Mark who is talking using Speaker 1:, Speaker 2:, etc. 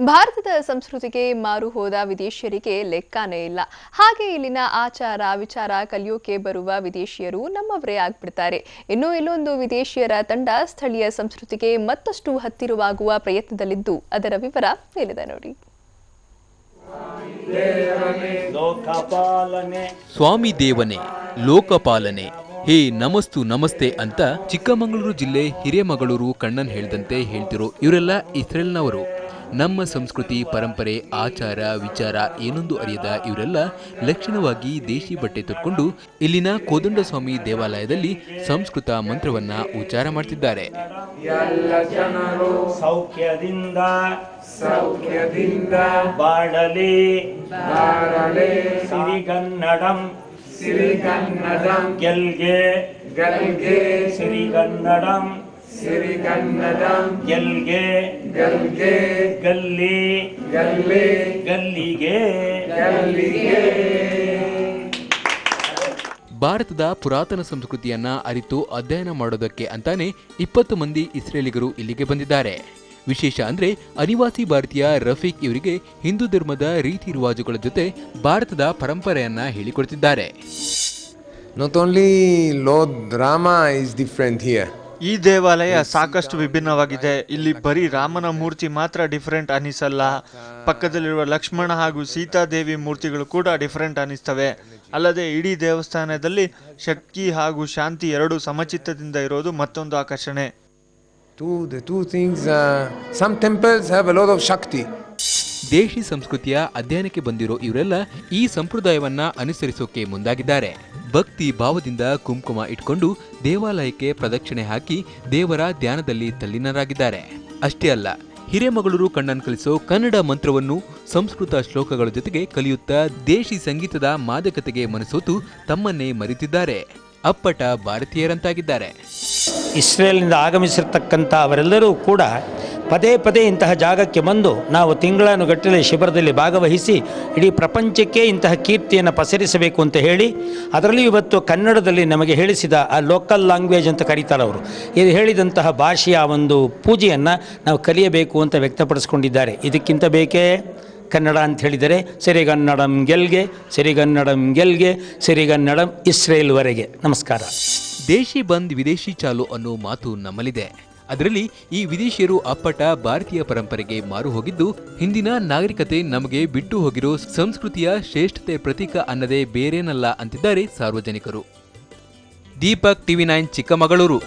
Speaker 1: ಭಾರತದ ಸಂಸ್ಕೃತಿಗೆ ಮಾರು ಹೋದ ವಿದೇಶಿಯರಿಗೆ ಲೆಕ್ಕನೇ ಇಲ್ಲ. ಹಾಗೆ ಇಲ್ಲಿನ ಆಚಾರ ವಿಚಾರ ಕಲಿಯೋಕೆ ಬರುವ ವಿದೇಶಿಯರು ನಮ್ಮವರೇ ಆಗ್ಬಿಡ್ತಾರೆ. ಇನ್ನು ಇಲ್ಲೊಂದು ವಿದೇಶಿಯರ ತಂಡ ಸ್ಥಳೀಯ ಸಂಸ್ಕೃತಿಗೆ ಮತ್ತಷ್ಟು ಹತ್ತಿರವಾಗುವ ಪ್ರಯತ್ನದಲ್ಲಿದ್ದು ಅದರ ವಿವರ ಮೇಲಿದೆ ನೋಡಿ.
Speaker 2: ಸ್ವಾಮಿ ದೇವನೇ ಲೋಕಪಾಲನೆ ಹೇ ನಮಸ್ತು ನಮಸ್ತೆ ಅಂತ ಚಿಕ್ಕಮಗಳೂರು ಜಿಲ್ಲೆ ಹಿರೇಮಗಳೂರು ಕಣ್ಣನ್ ಹೇಳಿದಂತೆ ಹೇಳ್ತಿರೋ ಇವರೆಲ್ಲ ಇಸ್ರೇಲ್ನವರು. ನಮ್ಮ ಸಂಸ್ಕೃತಿ ಪರಂಪರೆ ಆಚಾರ ವಿಚಾರ ಏನೊಂದು ಅರಿಯದ ಇವರೆಲ್ಲ ಲಕ್ಷಣವಾಗಿ ದೇಶಿ ಬಟ್ಟೆ ತೊಟ್ಕೊಂಡು ಇಲ್ಲಿನ ಕೋದಂಡಸ್ವಾಮಿ ದೇವಾಲಯದಲ್ಲಿ ಸಂಸ್ಕೃತ ಮಂತ್ರವನ್ನ ಉಚ್ಚಾರ ಮಾಡ್ತಿದ್ದಾರೆ.
Speaker 3: ಸೌಖ್ಯದಿಂದ ಬಾಳಲಿ ಸಿರಿಗನ್ನಡಂ ಸಿರಿಗನ್ನಡಂ ಗೆಲ್ಗೆ ಗೆಲ್ಗೆ ಸಿರಿಗನ್ನಡಂ ಸಿರಿಗನ್ನಡಂ ಗೆಲ್ಗೆ ಗೆಲ್ಗೆ ಗಲ್ಲಿ ಗಲ್ಲಿ ಗಲ್ಲಿಗೆ ಗಲ್ಲಿಗೆ.
Speaker 2: ಭಾರತದ ಪುರಾತನ ಸಂಸ್ಕೃತಿಯನ್ನ ಅರಿತು ಅಧ್ಯಯನ ಮಾಡೋದಕ್ಕೆ ಅಂತಾನೆ 20 ಮಂದಿ ಇಸ್ರೇಲಿಗರು ಇಲ್ಲಿಗೆ ಬಂದಿದ್ದಾರೆ. ವಿಶೇಷ ಅಂದ್ರೆ ಅನಿವಾಸಿ ಭಾರತೀಯ ರಫೀಕ್ ಇವರಿಗೆ ಹಿಂದೂ ಧರ್ಮದ ರೀತಿ ರಿವಾಜುಗಳ ಜೊತೆ ಭಾರತದ ಪರಂಪರೆಯನ್ನ ಹೇಳಿಕೊಡ್ತಿದ್ದಾರೆ.
Speaker 4: Not only Lord Rama is different here.
Speaker 5: ಈ ದೇವಾಲಯ ಸಾಕಷ್ಟು ವಿಭಿನ್ನವಾಗಿದೆ. ಇಲ್ಲಿ ಬರೀ ರಾಮನ ಮೂರ್ತಿ ಮಾತ್ರ ಡಿಫರೆಂಟ್ ಅನಿಸಲ್ಲ, ಪಕ್ಕದಲ್ಲಿರುವ ಲಕ್ಷ್ಮಣ ಹಾಗೂ ಸೀತಾದೇವಿ ಮೂರ್ತಿಗಳು ಕೂಡ ಡಿಫರೆಂಟ್ ಅನಿಸ್ತವೆ. ಅಲ್ಲದೆ ಇಡೀ ದೇವಸ್ಥಾನದಲ್ಲಿ ಶಕ್ತಿ ಹಾಗೂ ಶಾಂತಿ ಎರಡು ಸಮಚಿತ್ತದಿಂದ ಇರೋದು ಮತ್ತೊಂದು ಆಕರ್ಷಣೆ.
Speaker 4: The two things, some temples have a lot of Shakti.
Speaker 2: ದೇಶಿ ಸಂಸ್ಕೃತಿಯ ಅಧ್ಯಯನಕ್ಕೆ ಬಂದಿರೋ ಇವರೆಲ್ಲ ಈ ಸಂಪ್ರದಾಯವನ್ನ ಅನುಸರಿಸೋಕೆ ಮುಂದಾಗಿದ್ದಾರೆ. ಭಕ್ತಿ ಭಾವದಿಂದ ಕುಂಕುಮ ಇಟ್ಕೊಂಡು ದೇವಾಲಯಕ್ಕೆ ಪ್ರದಕ್ಷಿಣೆ ಹಾಕಿ ದೇವರ ಧ್ಯಾನದಲ್ಲಿ ತಲ್ಲೀನರಾಗಿದ್ದಾರೆ. ಅಷ್ಟೇ ಅಲ್ಲ, ಹಿರೇಮಗಳೂರು ಕಣ್ಣನ್ ಕಲಿಸೋ ಕನ್ನಡ ಮಂತ್ರವನ್ನು ಸಂಸ್ಕೃತ ಶ್ಲೋಕಗಳ ಜೊತೆಗೆ ಕಲಿಯುತ್ತಾ ದೇಶಿ ಸಂಗೀತದ ಮಾದಕತೆಗೆ ಮನಸೋತು ತಮ್ಮನ್ನೇ ಮರೆತಿದ್ದಾರೆ. ಅಪ್ಪಟ ಭಾರತೀಯರಂತಾಗಿದ್ದಾರೆ.
Speaker 6: ಇಸ್ರೇಲ್ನಿಂದ ಆಗಮಿಸಿರ್ತಕ್ಕಂಥ ಅವರೆಲ್ಲರೂ ಕೂಡ ಪದೇ ಪದೇ ಇಂತಹ ಜಾಗಕ್ಕೆ ಬಂದು ನಾವು ತಿಂಗಳಾನುಗಟ್ಟಲೆ ಶಿಬಿರದಲ್ಲಿ ಭಾಗವಹಿಸಿ ಇಡೀ ಪ್ರಪಂಚಕ್ಕೆ ಇಂತಹ ಕೀರ್ತಿಯನ್ನು ಪಸರಿಸಬೇಕು ಅಂತ ಹೇಳಿ, ಅದರಲ್ಲಿ ಇವತ್ತು ಕನ್ನಡದಲ್ಲಿ ನಮಗೆ ಹೇಳಿಸಿದ ಆ ಲೋಕಲ್ ಲ್ಯಾಂಗ್ವೇಜ್ ಅಂತ ಕರೀತಾರೆ ಅವರು, ಇದು ಹೇಳಿದಂತಹ ಭಾಷೆಯ ಒಂದು ಪೂಜೆಯನ್ನು ನಾವು ಕಲಿಯಬೇಕು ಅಂತ ವ್ಯಕ್ತಪಡಿಸ್ಕೊಂಡಿದ್ದಾರೆ. ಇದಕ್ಕಿಂತ ಬೇಕೇ ಕನ್ನಡ ಅಂತ ಹೇಳಿದರೆ ಸಿರಿಗನ್ನಡಂ ಗೆಲ್ಗೆ ಸಿರಿಗನ್ನಡಂ ಗೆಲ್ಗೆ ಸಿರಿಗನ್ನಡಂ ಇಸ್ರೇಲ್ವರೆಗೆ. ನಮಸ್ಕಾರ.
Speaker 2: ದೇಶಿ ಬಂದ್ ವಿದೇಶಿ ಚಾಲು ಅನ್ನೋ ಮಾತು ನಮ್ಮಲ್ಲಿದೆ. ಅದರಲ್ಲಿ ಈ ವಿದೇಶಿಯರು ಅಪ್ಪಟ ಭಾರತೀಯ ಪರಂಪರೆಗೆ ಮಾರು ಹೋಗಿದ್ದು ಹಿಂದಿನ ನಾಗರಿಕತೆ ನಮಗೆ ಬಿಟ್ಟು ಹೋಗಿರೋ ಸಂಸ್ಕೃತಿಯ ಶ್ರೇಷ್ಠತೆ ಪ್ರತೀಕ ಅನ್ನದೇ ಬೇರೇನಲ್ಲ ಅಂತಿದ್ದಾರೆ ಸಾರ್ವಜನಿಕರು. ದೀಪಕ್, TV9 ಚಿಕ್ಕಮಗಳೂರು.